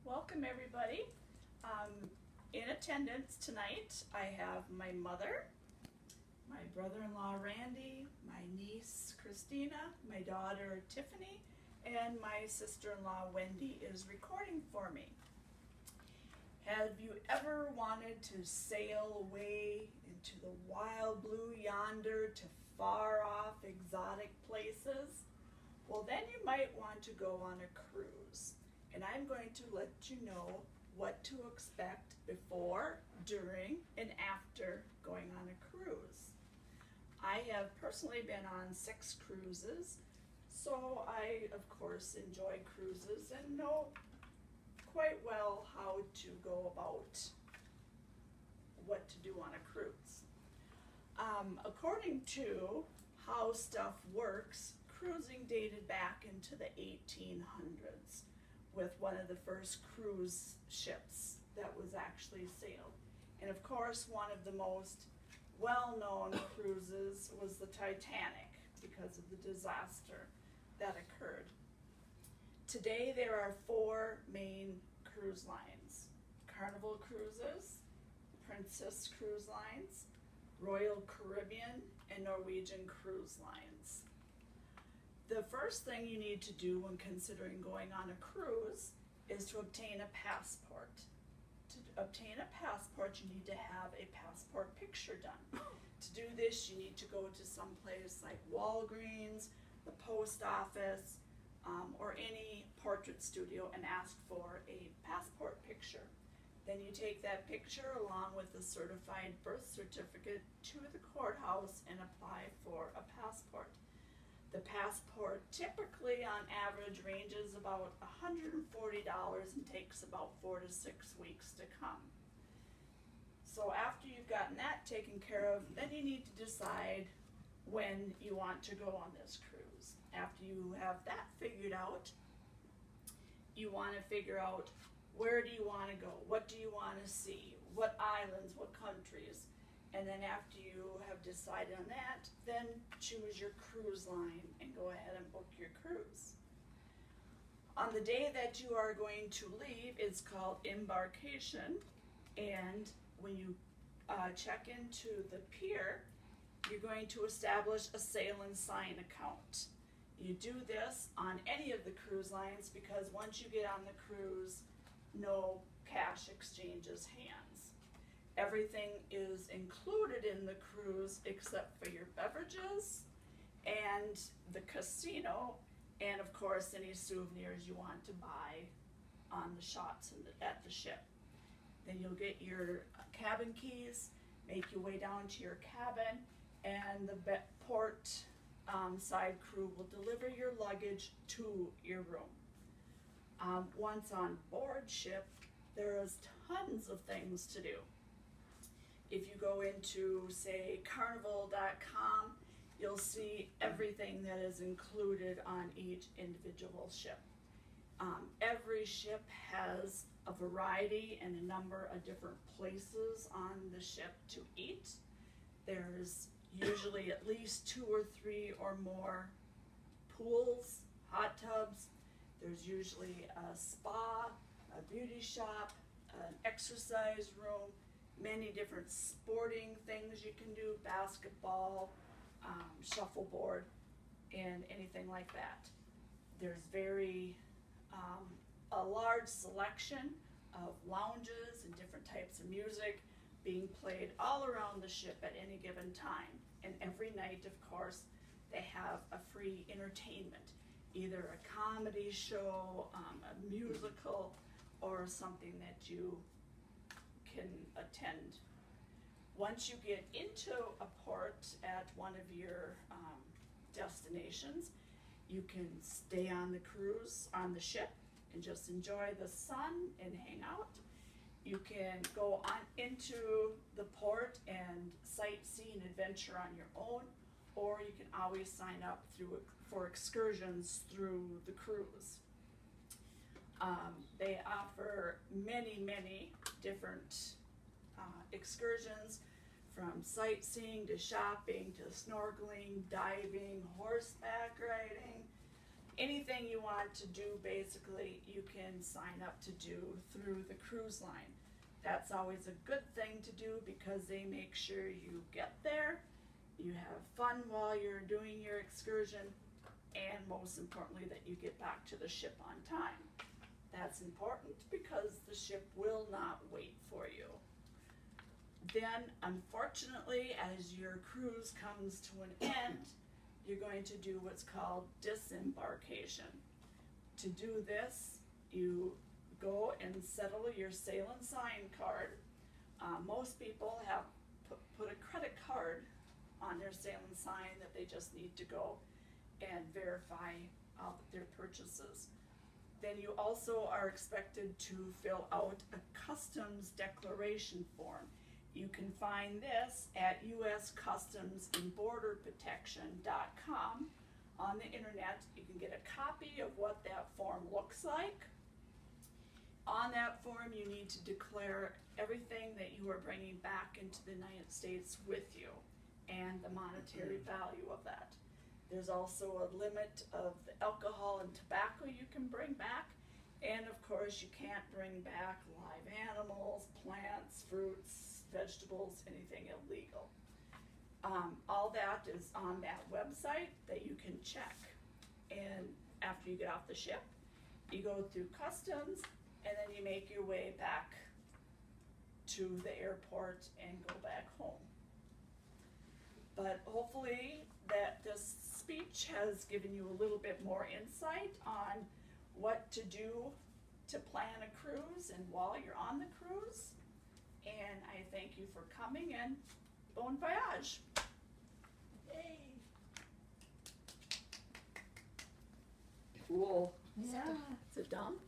Welcome everybody. In attendance tonight I have my mother, my brother-in-law Randy, my niece Christina, my daughter Tiffany, and my sister-in-law Wendy is recording for me. Have you ever wanted to sail away into the wild blue yonder to far off exotic places? Well, then you might want to go on a cruise. And I'm going to let you know what to expect before, during, and after going on a cruise. I have personally been on 6 cruises, so I, of course, enjoy cruises and know quite well how to go about what to do on a cruise. According to how stuff works, cruising dated back into the 1800s. With one of the first cruise ships that was actually sailed. And of course, one of the most well-known cruises was the Titanic because of the disaster that occurred. Today there are 4 main cruise lines: Carnival Cruises, Princess Cruise Lines, Royal Caribbean, and Norwegian Cruise Lines. The first thing you need to do when considering going on a cruise is to obtain a passport. To obtain a passport, you need to have a passport picture done. To do this, you need to go to some place like Walgreens, the post office, or any portrait studio and ask for a passport picture. Then you take that picture along with a certified birth certificate to the courthouse and apply for a passport. The passport typically on average ranges about $140 and takes about 4 to 6 weeks to come. So after you've gotten that taken care of, then you need to decide when you want to go on this cruise. After you have that figured out, you want to figure out where do you want to go, what do you want to see, what islands, what countries. And then after you have decided on that, then choose your cruise line and go ahead and book your cruise. On the day that you are going to leave, it's called embarkation. And when you check into the pier, you're going to establish a sail and sign account. You do this on any of the cruise lines because once you get on the cruise, no cash exchanges hands. Everything is included in the cruise except for your beverages and the casino, and of course any souvenirs you want to buy on the shops at the ship. Then you'll get your cabin keys, make your way down to your cabin, and the port side crew will deliver your luggage to your room. Once on board ship, there is tons of things to do. If you go into, say, carnival.com, you'll see everything that is included on each individual ship. Every ship has a variety and a number of different places on the ship to eat. There's usually at least 2 or 3 or more pools, hot tubs. There's usually a spa, a beauty shop, an exercise room, many different sporting things you can do, basketball, shuffleboard, and anything like that. There's a large selection of lounges and different types of music being played all around the ship at any given time. And every night, of course, they have a free entertainment, either a comedy show, a musical, or something that you can attend. Once you get into a port at one of your destinations, you can stay on the cruise, on the ship, and just enjoy the sun and hang out. You can go on into the port and sightsee and adventure on your own, or you can always sign up for excursions through the cruise. They offer many different excursions, from sightseeing to shopping to snorkeling, diving, horseback riding, anything you want to do, basically, you can sign up to do through the cruise line. That's always a good thing to do because they make sure you get there, you have fun while you're doing your excursion, and most importantly, that you get back to the ship on time. That's important because the ship will not wait for you. Then, unfortunately, as your cruise comes to an end, you're going to do what's called disembarkation. To do this, you go and settle your sail and sign card. Most people have put a credit card on their sail and sign that they just need to go and verify their purchases. Then you also are expected to fill out a customs declaration form. You can find this at uscustomsandborderprotection.com on the internet. You can get a copy of what that form looks like. On that form, you need to declare everything that you are bringing back into the United States with you and the monetary value of that. There's also a limit of the alcohol and tobacco you can bring back. And of course, you can't bring back live animals, plants, fruits, vegetables, anything illegal. All that is on that website that you can check. And after you get off the ship, you go through customs, and then you make your way back to the airport and go back home. But hopefully that this speech has given you a little bit more insight on what to do to plan a cruise and while you're on the cruise. And I thank you for coming, and bon voyage. Yay. Cool. Yeah. Is it done?